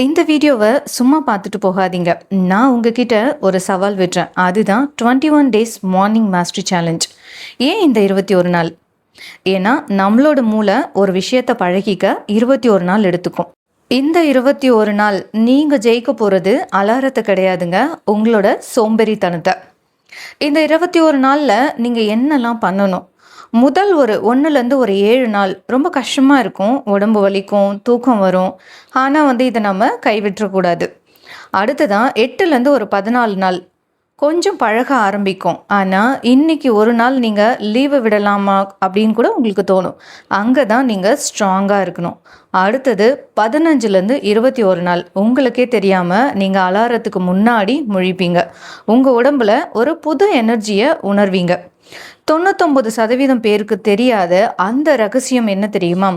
இந்த வீடியோவை சும்மா பார்த்துட்டு போகாதீங்க. நான் உங்ககிட்ட ஒரு சவால் விடுறேன். அதுதான் 21 டேஸ் மார்னிங் மாஸ்டரி சேலஞ்ச். ஏன் இந்த 21 நாள்? ஏன்னா நம்மளோட மூளை ஒரு விஷயத்தை பழகிக்க 21 நாள் எடுத்துக்கும். இந்த 21 நாள் நீங்கள் ஜெயிக்க போகிறது அலாரத்தை கிடையாதுங்க, உங்களோட சோம்பேறித்தனத்தை. இந்த 21 நாளில் நீங்கள் என்னெல்லாம் பண்ணணும்? முதல் ஒரு 1லேருந்து ஒரு 7 நாள் ரொம்ப கஷ்டமாக இருக்கும். உடம்பு வலிக்கும், தூக்கம் வரும். ஆனால் இதை நம்ம கைவிட்டுறக்கூடாது. அடுத்ததான் 8லேருந்து ஒரு 14 நாள் கொஞ்சம் பழக ஆரம்பிக்கும். ஆனால் இன்னைக்கு ஒரு நாள் நீங்கள் லீவை விடலாமா அப்படின்னு கூட உங்களுக்கு தோணும். அங்கே தான் நீங்கள் ஸ்ட்ராங்காக இருக்கணும். அடுத்தது 15லேருந்து 21 நாள் உங்களுக்கே தெரியாமல் நீங்கள் அலாரத்துக்கு முன்னாடி முழிப்பீங்க. உங்கள் உடம்புல ஒரு புது எனர்ஜியை உணர்வீங்க. 99% பேருக்கு தெரியாத அந்த ரகசியம் என்ன தெரியுமா?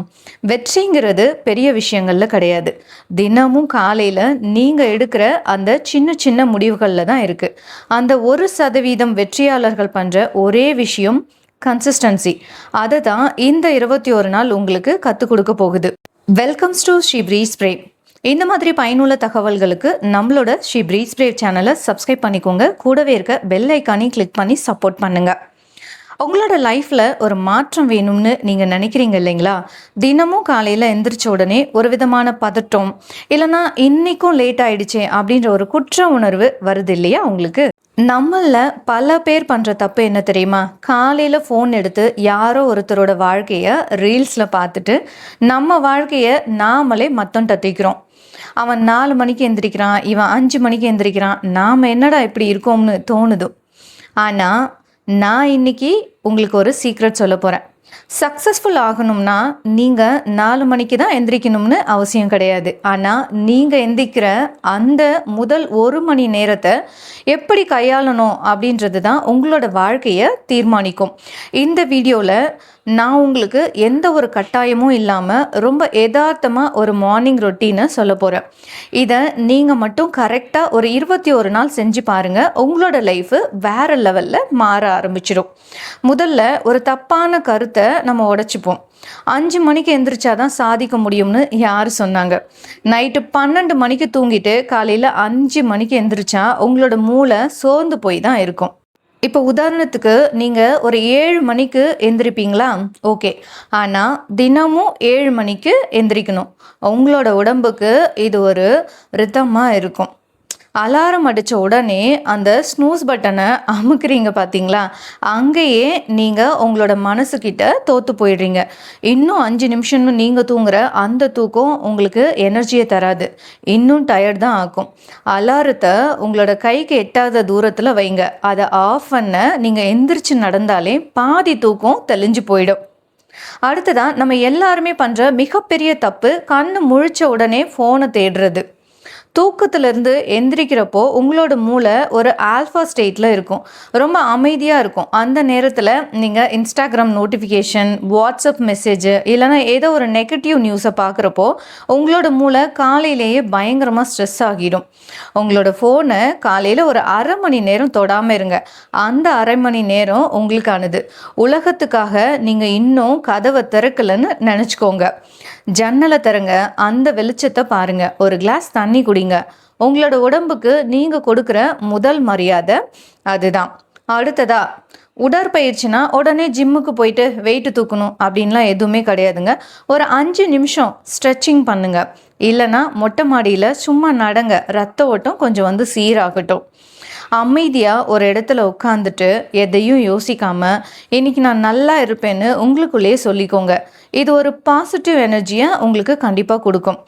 வெற்றிங்கிறது பெரிய விஷயங்கள்ல கிடையாது. தினமும் காலையில் நீங்கள் எடுக்கிற அந்த சின்ன சின்ன முடிவுகளில் தான் இருக்குது. அந்த 1% வெற்றியாளர்கள் பண்ணுற ஒரே விஷயம் கன்சிஸ்டன்சி. அதை தான் இந்த 21 நாள் உங்களுக்கு கற்றுக் கொடுக்க போகுது. வெல்கம்ஸ் டு ஸ்ரீ பிரீஸ் பிரே. இந்த மாதிரி பயனுள்ள தகவல்களுக்கு நம்மளோட ஸ்ரீ பிரீஸ் பிரே சேனலை சப்ஸ்கிரைப் பண்ணிக்கோங்க. கூடவே இருக்க பெல் ஐக்கானையும் கிளிக் பண்ணி சப்போர்ட் பண்ணுங்கள். உங்களோட லைஃப்பில் ஒரு மாற்றம் வேணும்னு நீங்கள் நினைக்கிறீங்க இல்லைங்களா? தினமும் காலையில் எந்திரிச்ச உடனே ஒரு விதமான பதட்டம், இல்லைனா இன்றைக்கும் லேட் ஆகிடுச்சே அப்படின்ற ஒரு குற்ற உணர்வு வருது இல்லையா உங்களுக்கு? நம்மளில் பல பேர் பண்ணுற தப்பு என்ன தெரியுமா? காலையில் ஃபோன் எடுத்து யாரோ ஒருத்தரோட வாழ்க்கையை ரீல்ஸில் பார்த்துட்டு நம்ம வாழ்க்கையை நாமளே மத்தம் தட்டிக்கிறோம். அவன் 4 மணிக்கு எந்திரிக்கிறான், இவன் 5 மணிக்கு எந்திரிக்கிறான், நாம் என்னடா இப்படி இருக்கோம்னு தோணுது. ஆனால் நான் இன்னைக்கு உங்களுக்கு ஒரு சீக்ரெட் சொல்ல போகிறேன். சக்ஸஸ்ஃபுல் ஆகணும்னா நீங்கள் 4 மணிக்கு தான் எந்திரிக்கணும்னு அவசியம் கிடையாது. ஆனால் நீங்கள் எந்திரிக்கிற அந்த முதல் 1 மணி நேரத்தை எப்படி கையாளணும் அப்படின்றது தான் உங்களோட வாழ்க்கையை தீர்மானிக்கும். இந்த வீடியோவில் நான் உங்களுக்கு எந்த ஒரு கட்டாயமும் இல்லாமல் ரொம்ப யதார்த்தமாக ஒரு மார்னிங் ரொட்டீனை சொல்ல போகிறேன். இதை நீங்கள் மட்டும் கரெக்டாக ஒரு 21 நாள் செஞ்சு பாருங்கள். உங்களோட லைஃபு வேறு லெவலில் மாற ஆரம்பிச்சிடும். முதல்ல ஒரு தப்பான கருத்தை நம்ம உடைச்சிப்போம். 5 மணிக்கு எந்திரிச்சாதான் சாதிக்க முடியும்னு யார் சொன்னாங்க? நைட்டு 12 மணிக்கு தூங்கிட்டு காலையில் 5 மணிக்கு எந்திரிச்சா உங்களோட மூளை சோர்ந்து போய் தான் இருக்கும். இப்போ உதாரணத்துக்கு நீங்கள் ஒரு 7 மணிக்கு எந்திரிப்பீங்களா? ஓகே. ஆனால் தினமும் 7 மணிக்கு எந்திரிக்கணும். உங்களோட உடம்புக்கு இது ஒரு ரிதமாக இருக்கும். அலாரம் அடித்த உடனே அந்த ஸ்னூஸ் பட்டனை அமுக்குறீங்க பார்த்தீங்களா? அங்கேயே நீங்கள் உங்களோட மனசுக்கிட்ட தோற்று போயிடுறீங்க. இன்னும் 5 நிமிஷம்னு நீங்கள் தூங்குற அந்த தூக்கம் உங்களுக்கு எனர்ஜியை தராது, இன்னும் டயர்ட் தான் ஆக்கும். அலாரத்தை உங்களோட கைக்கு எட்டாத தூரத்தில் வைங்க. அதை ஆஃப் பண்ண நீங்கள் எந்திரிச்சு நடந்தாலே பாதி தூக்கம் தெளிஞ்சு போயிடும். அடுத்ததான் நம்ம எல்லாருமே பண்ணுற மிகப்பெரிய தப்பு, கண்ணு முழிச்ச உடனே ஃபோனை தேடுறது. தூக்கத்திலேருந்து எந்திரிக்கிறப்போ உங்களோட மூளை ஒரு ஆல்ஃபா ஸ்டேட்டில் இருக்கும், ரொம்ப அமைதியாக இருக்கும். அந்த நேரத்தில் நீங்கள் இன்ஸ்டாகிராம் நோட்டிஃபிகேஷன், வாட்ஸ்அப் மெசேஜு, இல்லைனா ஏதோ ஒரு நெகட்டிவ் நியூஸை பார்க்குறப்போ உங்களோட மூளை காலையிலேயே பயங்கரமாக ஸ்ட்ரெஸ் ஆகிடும். உங்களோட ஃபோனை காலையில் ஒரு அரை மணி நேரம் தொடாமல் இருங்க. அந்த அரை மணி நேரம் உங்களுக்கானது. உலகத்துக்காக நீங்கள் இன்னும் கதவை திறக்கலைன்னு நினச்சிக்கோங்க. ஜன்னலை திறங்க, அந்த வெளிச்சத்தை பாருங்கள், ஒரு கிளாஸ் தண்ணி குடிங்க. உங்களோட உடம்புக்கு நீங்கள் கொடுக்குற முதல் மரியாதை அதுதான். அடுத்ததா உடற்பயிற்சினா உடனே ஜிம்முக்கு போயிட்டு வெயிட்டு தூக்கணும் அப்படின்லாம் எதுவுமே கிடையாதுங்க. ஒரு 5 நிமிஷம் ஸ்ட்ரெச்சிங் பண்ணுங்க, இல்லைனா மொட்டை மாடியில் சும்மா நடங்க. ரத்த ஓட்டம் கொஞ்சம் சீராகட்டும். அமைதியாக ஒரு இடத்துல உட்காந்துட்டு எதையும் யோசிக்காமல் இன்றைக்கி நான் நல்லா இருப்பேன்னு உங்களுக்குள்ளேயே சொல்லிக்கோங்க. இது ஒரு பாசிட்டிவ் எனர்ஜியை உங்களுக்கு கண்டிப்பாக கொடுக்கும்.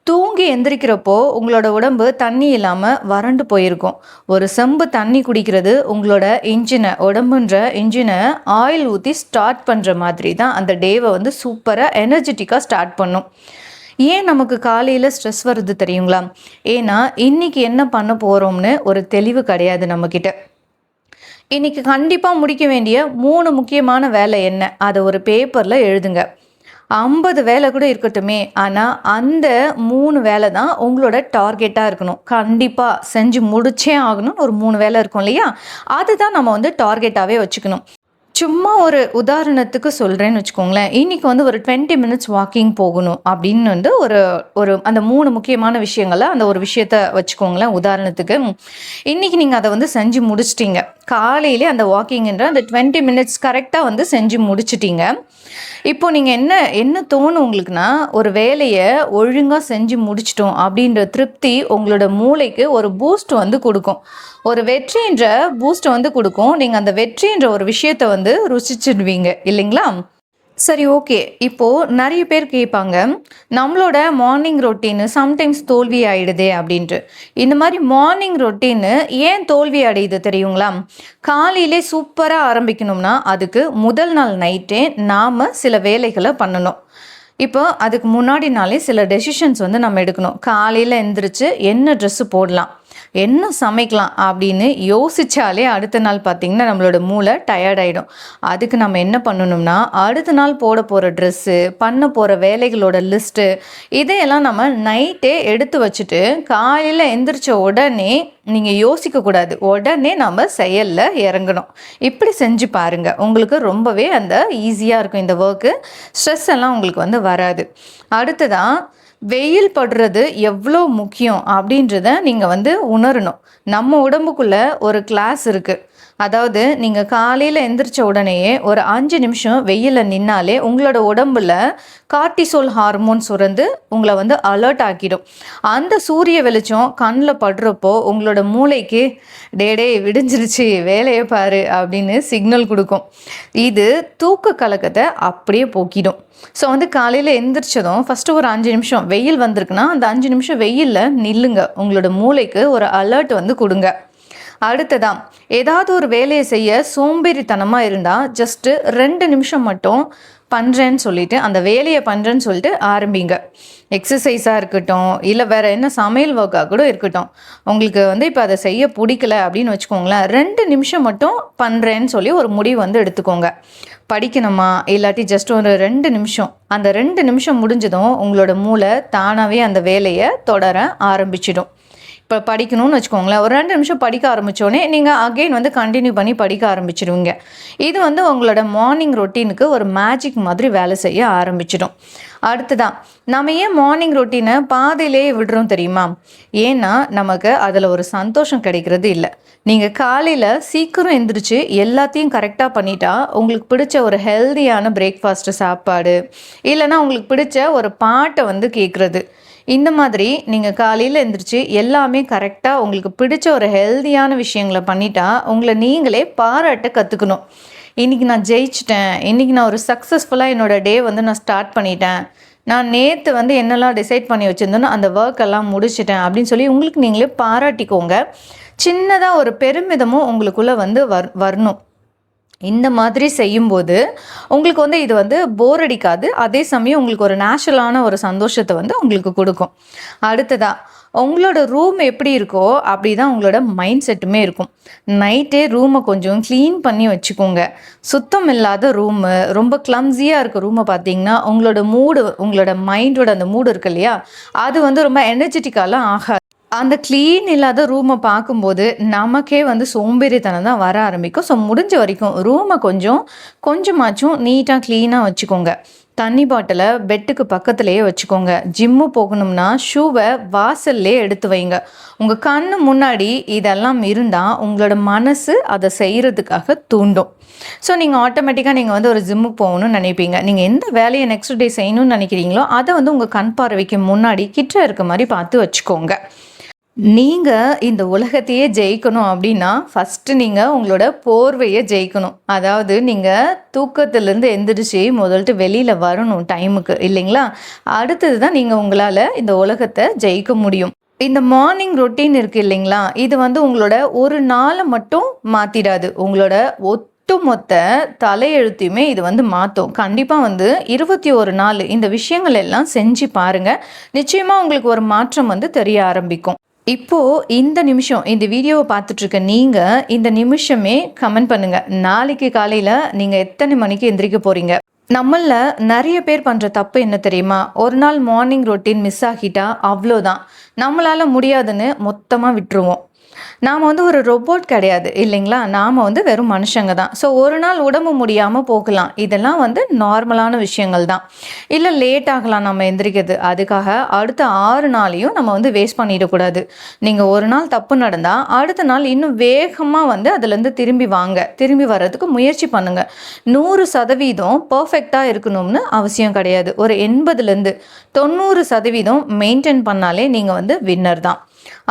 தூங்கி எந்திரிக்கிறப்போ உங்களோட உடம்பு தண்ணி இல்லாமல் வறண்டு போயிருக்கும். ஒரு செம்பு தண்ணி குடிக்கிறது உங்களோட இன்ஜினை, உடம்புன்ற இன்ஜினை ஆயில் ஊற்றி ஸ்டார்ட் பண்ணுற மாதிரி தான் அந்த டேவை சூப்பராக எனர்ஜெட்டிக்காக ஸ்டார்ட் பண்ணும். ஏன் நமக்கு காலையில் ஸ்ட்ரெஸ் வருது தெரியுங்களா? ஏன்னா இன்றைக்கி என்ன பண்ண போகிறோம்னு ஒரு தெளிவு கிடையாது நம்மக்கிட்ட. இன்றைக்கி கண்டிப்பாக முடிக்க வேண்டிய 3 முக்கியமான வேலை என்ன, அதை ஒரு பேப்பரில் எழுதுங்க. 50 வேலை கூட இருக்கட்டுமே, ஆனால் அந்த 3 வேலை தான் உங்களோட டார்கெட்டாக இருக்கணும். கண்டிப்பாக செஞ்சு முடிச்சே ஆகணும்னு ஒரு 3 வேலை இருக்கும் இல்லையா? அதுதான் நம்ம டார்கெட்டாகவே வச்சுக்கணும். சும்மா ஒரு உதாரணத்துக்கு சொல்கிறேன்னு வச்சுக்கோங்களேன். இன்னைக்கு வந்து ஒரு 20 மினிட்ஸ் வாக்கிங் போகணும் அப்படின்னு வந்து ஒரு ஒரு அந்த 3 முக்கியமான விஷயங்கள அந்த ஒரு விஷயத்த வச்சுக்கோங்களேன் உதாரணத்துக்கு. இன்னைக்கு நீங்க அத வந்து செஞ்சு முடிச்சுட்டீங்க. காலையிலே அந்த வாக்கிங்ன்ற அந்த 20 மினிட்ஸ் கரெக்ட்டா வந்து செஞ்சு முடிச்சுட்டீங்க. இப்போ நீங்க என்ன என்ன தோணும் உங்களுக்குன்னா, ஒரு வேலைய ஒழுங்கா செஞ்சு முடிச்சுட்டோம் அப்படின்ற திருப்தி உங்களோட மூளைக்கு ஒரு பூஸ்ட் வந்து குடுக்கும். ஒரு வெற்றின்ற பூஸ்ட் வந்து குடுக்கும். நீங்க அந்த வெற்றின்ற ஒரு விஷயத்த வந்து ருசிச்சுடுவீங்க இல்லைங்களா? சரி, ஓகே. இப்போ நெறைய பேர் கேட்பாங்க, நம்மளோட மார்னிங் ரொட்டீனு சம்டைம்ஸ் தோல்வி ஆயிடுதே அப்படின்ட்டு. இந்த மாரி மார்னிங் ரொட்டீனு ஏன் தோல்வி அடையுது தெரியுங்களா? காலையிலே சூப்பரா ஆரம்பிக்கணும்னா, அதுக்கு முதல் நாள் நைட்டே நாம சில வேலைகள பண்ணணும். இப்போ அதுக்கு முன்னாடி நாளே சில டெசிஷன்ஸ் வந்து நம்ம எடுக்கணும். காலையில எந்திரிச்சு என்ன ட்ரெஸ்ஸு போடலாம்? என்ன சமைக்கலாம்? அப்படின்னு யோசிச்சாலே அடுத்த நாள் பார்த்தீங்கன்னா, நம்மளோட மூளை டயர்ட் ஆயிடும். அதுக்கு நம்ம என்ன பண்ணணும்னா, அடுத்த நாள் போட போற ட்ரெஸ்ஸு, பண்ண போற வேலைகளோட லிஸ்ட்டு, இதையெல்லாம் நம்ம நைட்டே எடுத்து வச்சுட்டு, காலையில எந்திரிச்ச உடனே நீங்க யோசிக்கக்கூடாது. உடனே நம்ம செயல்ல இறங்கணும். இப்படி செஞ்சு பாருங்க. உங்களுக்கு ரொம்பவே அந்த ஈஸியா இருக்கும் இந்த வொர்க்கு. ஸ்ட்ரெஸ் எல்லாம் உங்களுக்கு வந்து வராது. அடுத்ததா வெயில் படுறது எவ்வளோ முக்கியம் அப்படின்றத நீங்கள் வந்து உணரணும். நம்ம உடம்புக்குள்ள ஒரு கிளாஸ் இருக்குது. அதாவது நீங்கள் காலையில் எந்திரிச்ச உடனேயே ஒரு 5 நிமிஷம் வெயிலில் நின்னாலே உங்களோட உடம்புல கார்டிசோல் ஹார்மோன் சுரந்து உங்களை வந்து அலர்ட் ஆக்கிடும். அந்த சூரிய வெளிச்சம் கண்ணில் படுறப்போ உங்களோட மூளைக்கு டே விடிஞ்சிருச்சு வேலையை பாரு அப்படின்னு சிக்னல் கொடுக்கும். இது தூக்க கலக்கத்தை அப்படியே போக்கிடும். ஸோ வந்து காலையில் எந்திரிச்சதும் ஃபஸ்ட்டு ஒரு 5 நிமிஷம் வெயில் வந்திருக்குன்னா அந்த 5 நிமிஷம் வெயிலில் நில்லுங்க. உங்களோட மூளைக்கு ஒரு அலர்ட் வந்து கொடுங்க. அடுத்ததான் ஏதாவது ஒரு வேலையை செய்ய சோம்பேறித்தனமாக இருந்தால் ஜஸ்ட்டு 2 நிமிஷம் மட்டும் பண்ணுறேன்னு சொல்லிட்டு அந்த வேலையை பண்ணுறேன்னு சொல்லிட்டு ஆரம்பிங்க. எக்ஸசைஸாக இருக்கட்டும், இல்லை வேறு என்ன சமையல் ஒர்க்காக கூட இருக்கட்டும். உங்களுக்கு வந்து இப்போ அதை செய்ய பிடிக்கல அப்படின்னு வச்சுக்கோங்களேன், 2 நிமிஷம் மட்டும் பண்ணுறேன்னு சொல்லி ஒரு முடிவு வந்து எடுத்துக்கோங்க. படிக்கணுமா இல்லாட்டி ஜஸ்ட் ஒரு 2 நிமிஷம், அந்த 2 நிமிஷம் முடிஞ்சதும் உங்களோட மூளை தானாகவே அந்த வேலையை தொடர ஆரம்பிச்சிடும். இப்போ படிக்கணும்னு வச்சுக்கோங்களேன், ஒரு 2 நிமிஷம் படிக்க ஆரம்பித்தோடனே நீங்கள் அகெயின் வந்து கண்டினியூ பண்ணி படிக்க ஆரம்பிச்சிடுவீங்க. இது வந்து உங்களோட மார்னிங் ரொட்டீனுக்கு ஒரு மேஜிக் மாதிரி வேலை செய்ய ஆரம்பிச்சிடும். அடுத்ததான் நம்ம ஏன் மார்னிங் ரொட்டீனை பாதியிலேயே விடுறோம் தெரியுமா? ஏன்னா நமக்கு அதில் ஒரு சந்தோஷம் கிடைக்கிறது இல்லை. நீங்கள் காலையில் சீக்கிரம் எந்திரிச்சு எல்லாத்தையும் கரெக்டாக பண்ணிட்டா உங்களுக்கு பிடிச்ச ஒரு ஹெல்தியான பிரேக்ஃபாஸ்ட்டு சாப்பாடு, இல்லைனா உங்களுக்கு பிடிச்ச ஒரு பாட்டை வந்து கேட்குறது, இந்த மாதிரி நீங்கள் காலையில் எழுந்திரிச்சு எல்லாமே கரெக்டாக உங்களுக்கு பிடிச்ச ஒரு ஹெல்தியான விஷயங்களை பண்ணிட்டா உங்களை நீங்களே பாராட்ட கற்றுக்கணும். இன்றைக்கி நான் ஜெயிச்சிட்டேன், இன்றைக்கி நான் ஒரு சக்ஸஸ்ஃபுல்லாக என்னோடய டே வந்து நான் ஸ்டார்ட் பண்ணிட்டேன், நான் நேற்று வந்து என்னெல்லாம் டிசைட் பண்ணி வச்சுருந்தேனோ அந்த ஒர்க் எல்லாம் முடிச்சிட்டேன் அப்படின்னு சொல்லி உங்களுக்கு நீங்களே பாராட்டிக்கோங்க. சின்னதாக ஒரு பெருமிதமும் உங்களுக்குள்ளே வந்து வரணும். இந்த மாதிரி செய்யும்போது உங்களுக்கு வந்து இது வந்து போர் அடிக்காது. அதே சமயம் உங்களுக்கு ஒரு நேச்சுரலான ஒரு சந்தோஷத்தை வந்து உங்களுக்கு கொடுக்கும். அடுத்ததா உங்களோட ரூம் எப்படி இருக்கோ அப்படி தான் உங்களோட மைண்ட் செட்டுமே இருக்கும். நைட்டே ரூமை கொஞ்சம் க்ளீன் பண்ணி வச்சுக்கோங்க. சுத்தம் இல்லாத ரூமு, ரொம்ப கிளம்ஸியாக இருக்க ரூமை பார்த்தீங்கன்னா உங்களோட மூடு, உங்களோட மைண்டோட அந்த மூடு இருக்கு இல்லையா, அது வந்து ரொம்ப எனர்ஜெட்டிக்காலாம் ஆகாது. அந்த க்ளீன் இல்லாத ரூமை பார்க்கும்போது நமக்கே வந்து சோம்பேறித்தனம் தான் வர ஆரம்பிக்கும். ஸோ முடிஞ்ச வரைக்கும் ரூமை கொஞ்சமாச்சும் நீட்டாக க்ளீனாக வச்சுக்கோங்க. தண்ணி பாட்டிலை பெட்டுக்கு பக்கத்துலேயே வச்சுக்கோங்க. ஜிம்மு போகணும்னா ஷூவை வாசல்லே எடுத்து வைங்க. உங்கள் கண்ணு முன்னாடி இதெல்லாம் இருந்தால் உங்களோட மனசு அதை செய்கிறதுக்காக தூண்டும். ஸோ நீங்கள் ஆட்டோமேட்டிக்காக நீங்கள் வந்து ஒரு ஜிம்முக்கு போகணும்னு நினைப்பீங்க. நீங்கள் எந்த வேலையை நெக்ஸ்ட் டே செய்யணும்னு நினைக்கிறீங்களோ அதை வந்து உங்கள் கண் பார்வைக்கு முன்னாடி கிட்ட இருக்க மாதிரி பார்த்து வச்சுக்கோங்க. நீங்கள் இந்த உலகத்தையே ஜெயிக்கணும் அப்படின்னா ஃபஸ்ட்டு நீங்கள் உங்களோட போர்வையை ஜெயிக்கணும். அதாவது நீங்கள் தூக்கத்திலேருந்து எந்திரிச்சு முதல்ட்டு வெளியில் வரணும் டைமுக்கு, இல்லைங்களா? அடுத்தது தான் நீங்கள் உங்களால் இந்த உலகத்தை ஜெயிக்க முடியும். இந்த மார்னிங் ரொட்டீன் இருக்குது இல்லைங்களா, இது வந்து உங்களோட ஒரு நாளை மட்டும் மாற்றிடாது, உங்களோட ஒட்டுமொத்த தலையெழுத்தையுமே இது வந்து மாற்றும். கண்டிப்பாக வந்து 21 நாள் இந்த விஷயங்கள் எல்லாம் செஞ்சு பாருங்கள். நிச்சயமாக உங்களுக்கு ஒரு மாற்றம் வந்து தெரிய ஆரம்பிக்கும். இப்போது இந்த நிமிஷம் இந்த வீடியோவை பார்த்துட்ருக்க நீங்கள் இந்த நிமிஷமே கமெண்ட் பண்ணுங்கள். நாளைக்கு காலையில் நீங்கள் எத்தனை மணிக்கு எந்திரிக்க போகிறீங்க? நம்மளில் நிறைய பேர் பண்ணுற தப்பு என்ன தெரியுமா? ஒரு நாள் மார்னிங் ரொட்டீன் மிஸ் ஆகிட்டா அவ்வளோதான், நம்மளால் முடியாதுன்னு மொத்தமாக விட்டுருவோம். நாம் வந்து ஒரு ரோபோட் கிடையாது இல்லைங்களா? நாம் வந்து வெறும் மனுஷங்க தான். ஸோ ஒரு நாள் உடம்பு முடியாமல் போகலாம். இதெல்லாம் வந்து நார்மலான விஷயங்கள் தான். இல்லை லேட் ஆகலாம் நம்ம எந்திரிக்கிறது. அதுக்காக அடுத்த 6 நாளையும் நம்ம வந்து வேஸ்ட் பண்ணிடக்கூடாது. நீங்கள் ஒரு நாள் தப்பு நடந்தால் அடுத்த நாள் இன்னும் வேகமாக வந்து அதுலேருந்து திரும்பி வாங்க. திரும்பி வர்றதுக்கு முயற்சி பண்ணுங்கள். 100% பர்ஃபெக்டாக இருக்கணும்னு அவசியம் கிடையாது. ஒரு 80லேருந்து 90% மெயின்டைன் பண்ணாலே நீங்கள் வந்து வின்னர் தான்.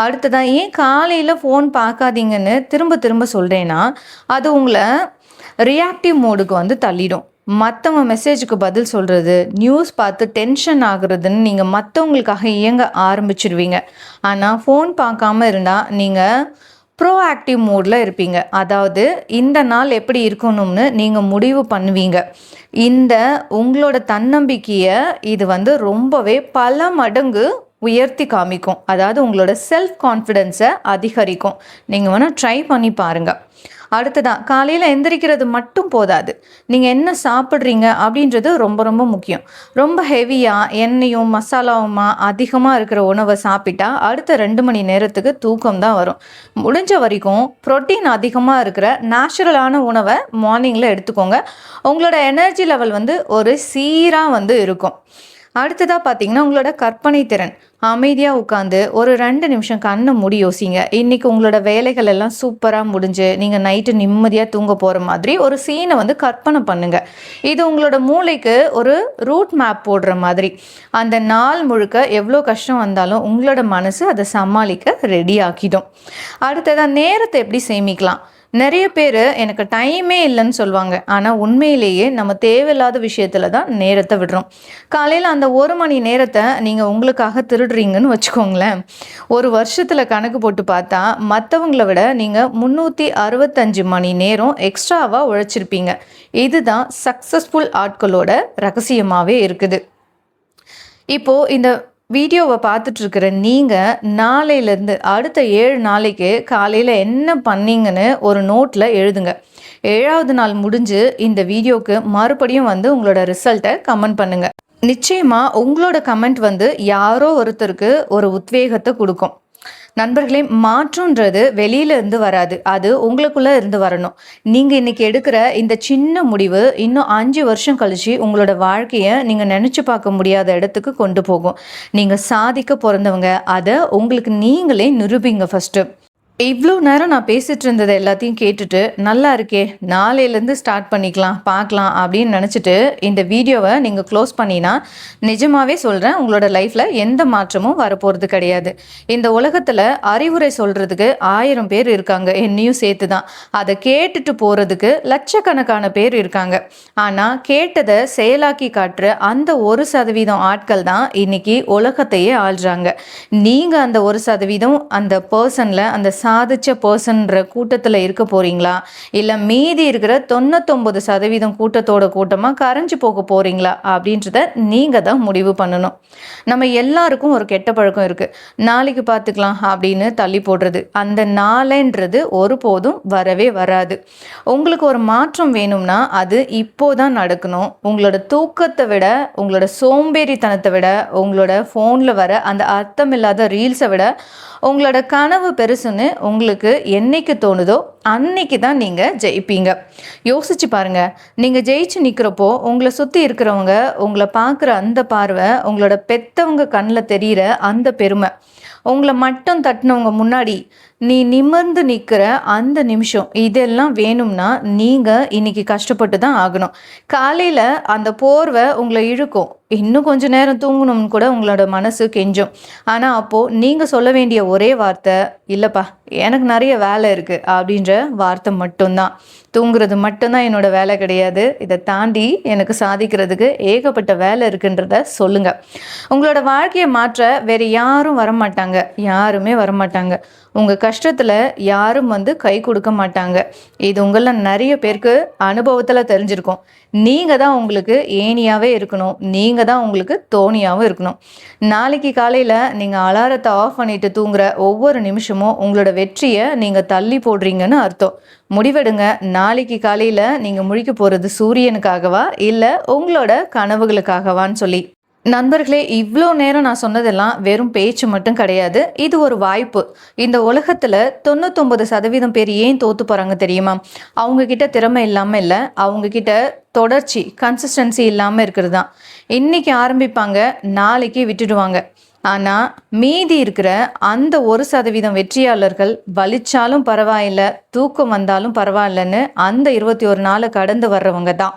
அடுத்ததான் ஏன் காலையில் ஃபோன் பார்க்காதீங்கன்னு திரும்ப திரும்ப சொல்கிறேன்னா, அது உங்களை ரியாக்டிவ் மோடுக்கு வந்து தள்ளிடும். மற்றவங்க மெசேஜுக்கு பதில் சொல்கிறது, நியூஸ் பார்த்து டென்ஷன் ஆகுறதுன்னு நீங்கள் மற்றவங்களுக்காக இயங்க ஆரம்பிச்சிடுவீங்க. ஆனால் ஃபோன் பார்க்காம இருந்தால் நீங்கள் ப்ரோஆக்டிவ் மோடில் இருப்பீங்க. அதாவது இந்த நாள் எப்படி இருக்கணும்னு நீங்கள் முடிவு பண்ணுவீங்க. இந்த உங்களோட தன்னம்பிக்கையை இது வந்து ரொம்பவே பல மடங்கு உயர்த்தி காமிக்கும். அதாவது உங்களோட செல்ஃப் கான்ஃபிடென்ஸை அதிகரிக்கும். நீங்கள் வேணால் ட்ரை பண்ணி பாருங்கள். அடுத்ததான் காலையில் எந்திரிக்கிறது மட்டும் போதாது. நீங்கள் என்ன சாப்பிட்றீங்க அப்படின்றது ரொம்ப ரொம்ப முக்கியம். ரொம்ப ஹெவியாக எண்ணெயும் மசாலாவுமா அதிகமாக இருக்கிற உணவை சாப்பிட்டா அடுத்த 2 மணி நேரத்துக்கு தூக்கம் தான் வரும். முடிஞ்ச வரைக்கும் ப்ரோட்டீன் அதிகமாக இருக்கிற நேச்சுரலான உணவை மார்னிங்கில் எடுத்துக்கோங்க. உங்களோட எனர்ஜி லெவல் வந்து ஒரு சீராக வந்து இருக்கும். அடுத்ததாக பார்த்தீங்கன்னா உங்களோட கற்பனை திறன். அமைதியாக உட்காந்து ஒரு 2 நிமிஷம் கண்ணை மூடி யோசிங்க. இன்றைக்கி உங்களோட வேலைகள் எல்லாம் சூப்பராக முடிஞ்சு நீங்கள் நைட்டு நிம்மதியாக தூங்க போகிற மாதிரி ஒரு சீனை வந்து கற்பனை பண்ணுங்கள். இது உங்களோட மூளைக்கு ஒரு ரூட் மேப் போடுற மாதிரி. அந்த நாள் முழுக்க எவ்வளோ கஷ்டம் வந்தாலும் உங்களோட மனசு அதை சமாளிக்க ரெடி ஆக்கிடும். அடுத்ததாக நேரத்தை எப்படி சேமிக்கலாம்? நிறைய பேர் எனக்கு டைமே இல்லைன்னு சொல்லுவாங்க. ஆனால் உண்மையிலேயே நம்ம தேவையில்லாத விஷயத்தில் தான் நேரத்தை விடுறோம். காலையில் அந்த 1 மணி நேரத்தை நீங்கள் உங்களுக்காக திருடுறீங்கன்னு வச்சுக்கோங்களேன். ஒரு வருஷத்தில் கணக்கு போட்டு பார்த்தா மற்றவங்களை விட நீங்கள் 365 மணி நேரம் எக்ஸ்ட்ராவாக உழைச்சிருப்பீங்க. இதுதான் சக்ஸஸ்ஃபுல் ஆட்களோட ரகசியமாகவே இருக்குது. இப்போது இந்த வீடியோவை பார்த்துட்ருக்கிற நீங்கள் நாளையிலேருந்து அடுத்த 7 நாளைக்கு காலையில் என்ன பண்ணீங்கன்னு ஒரு நோட்டில் எழுதுங்க. 7வது நாள் முடிஞ்சு இந்த வீடியோவுக்கு மறுபடியும் வந்து உங்களோட ரிசல்ட்டை கமெண்ட் பண்ணுங்கள். நிச்சயமாக உங்களோட கமெண்ட் வந்து யாரோ ஒருத்தருக்கு ஒரு உத்வேகத்தை கொடுக்கும். நண்பர்களே, மாற்றம்ன்றது வெளியிலேருந்து வராது, அது உங்களுக்குள்ளே இருந்து வரணும். நீங்கள் இன்றைக்கி எடுக்கிற இந்த சின்ன முடிவு இன்னும் 5 வருஷம் கழிச்சு உங்களோட வாழ்க்கையை நீங்கள் நினச்சி பார்க்க முடியாத இடத்துக்கு கொண்டு போகும். நீங்கள் சாதிக்க பிறந்தவங்க, அதை உங்களுக்கு நீங்களே நிரூபிங்க ஃபஸ்ட்டு. இவ்வளோ நேரம் நான் பேசிகிட்டு இருந்தது எல்லாத்தையும் கேட்டுட்டு நல்லா இருக்கே, நாளையிலேருந்து ஸ்டார்ட் பண்ணிக்கலாம் பார்க்கலாம் அப்படின்னு நினச்சிட்டு இந்த வீடியோவை நீங்கள் க்ளோஸ் பண்ணினா நிஜமாகவே சொல்கிறேன், உங்களோட லைஃப்பில் எந்த மாற்றமும் வரப்போகிறது கிடையாது. இந்த உலகத்தில் அறிவுரை சொல்கிறதுக்கு 1000 பேர் இருக்காங்க, என்னையும் சேர்த்து தான். அதை கேட்டுட்டு போகிறதுக்கு லட்சக்கணக்கான பேர் இருக்காங்க. ஆனால் கேட்டதை செயலாக்கி காட்டுற அந்த 1% ஆட்கள் தான் இன்றைக்கி உலகத்தையே ஆள்றாங்க. நீங்கள் அந்த 1% அந்த பர்சனில் அந்த சாதிச்ச பர்சன்ற கூட்டத்தில் இருக்க போகிறீங்களா, இல்லை மீதி இருக்கிற 99% கூட்டத்தோட கூட்டமாக கரைஞ்சு போக போகிறீங்களா அப்படின்றத நீங்கள் தான் முடிவு பண்ணணும். நம்ம எல்லாருக்கும் ஒரு கெட்ட பழக்கம் இருக்குது, நாளைக்கு பார்த்துக்கலாம் அப்படின்னு தள்ளி போடுறது. அந்த நாளைன்றது ஒருபோதும் வரவே வராது. உங்களுக்கு ஒரு மாற்றம் வேணும்னா அது இப்போதான் நடக்கணும். உங்களோட தூக்கத்தை விட, உங்களோட சோம்பேறித்தனத்தை விட, உங்களோட ஃபோனில் வர அந்த அர்த்தமில்லாத ரீல்ஸை விட உங்களோட கனவு பெருசுன்னு உங்களுக்கு என்னைக்கு தோணுதோ அன்னைக்கு தான் நீங்கள் ஜெயிப்பீங்க. யோசிச்சு பாருங்கள், நீங்கள் ஜெயிச்சு நிற்கிறப்போ உங்களை சுற்றி இருக்கிறவங்க உங்களை பார்க்குற அந்த பார்வை, உங்களோட பெத்தவங்க கண்ணில் தெரிகிற அந்த பெருமை, உங்களை மட்டும் தட்டினவங்க முன்னாடி நீ நிமிர்ந்து நிற்கிற அந்த நிமிஷம், இதெல்லாம் வேணும்னா நீங்கள் இன்னைக்கு கஷ்டப்பட்டு தான் ஆகணும். காலையில் அந்த போர்வை உங்களை இழுக்கும், இன்னும் கொஞ்சம் நேரம் தூங்கணும்னு கூட உங்களோட மனசு கெஞ்சும். ஆனால் அப்போது நீங்கள் சொல்ல வேண்டிய ஒரே வார்த்தை, இல்லைப்பா எனக்கு நிறைய வேலை இருக்குது அப்படின்ற வார்த்தை மட்டும்தான். தூங்குறது மட்டும்தான் என்னோட வேலை கிடையாது, இதை தாண்டி எனக்கு சாதிக்கிறதுக்கு ஏகப்பட்ட வேலை இருக்குன்றத சொல்லுங்கள். உங்களோட வாழ்க்கையை மாற்ற வேறு யாரும் வரமாட்டாங்க, யாருமே வரமாட்டாங்க. உங்கள் கஷ்டத்தில் யாரும் வந்து கை கொடுக்க மாட்டாங்க. இது உங்களில் நிறைய பேருக்கு அனுபவத்தில் தெரிஞ்சிருக்கும். நீங்கள் தான் உங்களுக்கு ஏணியாகவே இருக்கணும், நீங்கள் தான் உங்களுக்கு தோணியாகவும் இருக்கணும். நாளைக்கு காலையில் நீங்கள் அலாரத்தை ஆஃப் பண்ணிட்டு தூங்குற ஒவ்வொரு நிமிஷமும் உங்களோட வெற்றியை நீங்கள் தள்ளி போடுறீங்கன்னு அர்த்தம். முடிவெடுங்க, நாளைக்கு காலையில் நீங்கள் முழிக்க போகிறது சூரியனுக்காகவா இல்லை உங்களோட கனவுகளுக்காகவான்னு சொல்லி. நண்பர்களே, இவ்வளோ நேரம் நான் சொன்னதெல்லாம் வெறும் பேச்சு மட்டும் கிடையாது. இது ஒரு வாய்ப்பு. இந்த உலகத்துல 99% பேர் ஏன் தோத்து போறாங்க தெரியுமா? அவங்க கிட்ட திறமை இல்லாம இல்ல. அவங்க கிட்ட தொடர்ச்சி, கன்சிஸ்டன்சி இல்லாம இருக்கிறது தான். இன்னைக்கு ஆரம்பிப்பாங்க, நாளைக்கு விட்டுடுவாங்க. ஆனா மீதி இருக்கிற அந்த 1% வெற்றியாளர்கள் வலிச்சாலும் பரவாயில்ல, தூக்கம் வந்தாலும் பரவாயில்லன்னு அந்த 21 நாளை கடந்து வர்றவங்க தான்.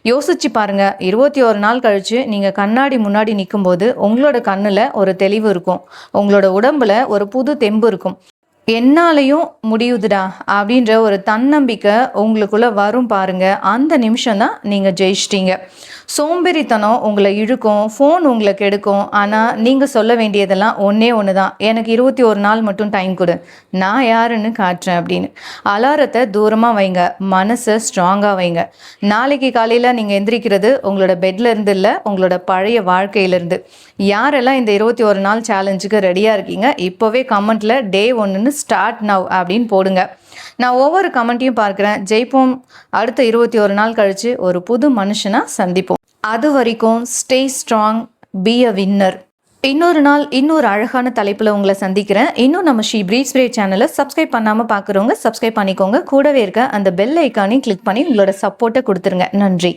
யோசிச்சு பாருங்க. 21 நாள் கழிச்சு நீங்க கண்ணாடி முன்னாடி நிக்கும்போது உங்களோட கண்ணுல ஒரு தெளிவு இருக்கும். உங்களோட உடம்புல ஒரு புது தெம்பு இருக்கும். என்னாலையும் முடியுதுடா அப்படின்ற ஒரு தன்னம்பிக்கை உங்களுக்குள்ள வரும் பாருங்க. அந்த நிமிஷம் தான் நீங்க ஜெயிச்சிட்டீங்க. சோம்பேறித்தனம் உங்களை இழுக்கும், ஃபோன் உங்களை கெடுக்கும். ஆனால் நீங்கள் சொல்ல வேண்டியதெல்லாம் ஒன்றே ஒன்று தான், எனக்கு 21 நாள் மட்டும் டைம் கொடு, நான் யாருன்னு காட்டுறேன் அப்படின்னு. அலாரத்தை தூரமாக வைங்க, மனசை ஸ்ட்ராங்காக வைங்க. நாளைக்கு காலையில் நீங்கள் எந்திரிக்கிறது உங்களோட பெட்ல இருந்து இல்லை, உங்களோட பழைய வாழ்க்கையிலேருந்து. யாரெல்லாம் இந்த 21 நாள் சேலஞ்சுக்கு ரெடியாக இருக்கீங்க, இப்போவே கமெண்ட்டில் டே 1ன்னு ஸ்டார்ட் நவ் அப்படின்னு போடுங்க. நான் ஒவ்வொரு கமெண்ட்டையும் பார்க்குறேன். ஜெயிப்போம். அடுத்த 21 நாள் கழித்து ஒரு புது மனுஷனாக சந்திப்போம். அது வரைக்கும் stay strong, be a winner. இன்னொரு நாள் இன்னொரு அழகான தலைப்பில் உங்களை சந்திக்கிறேன். இன்னும் நம்ம ஷீ பிரீட்ஸ் பிரே சேனலை சப்ஸ்கிரைப் பண்ணாமல் பார்க்குறவங்க சப்ஸ்கிரைப் பண்ணிக்கோங்க. கூடவே இருக்க அந்த பெல் ஐக்கானையும் கிளிக் பண்ணி உங்களோட சப்போர்ட்டை கொடுத்துருங்க. நன்றி.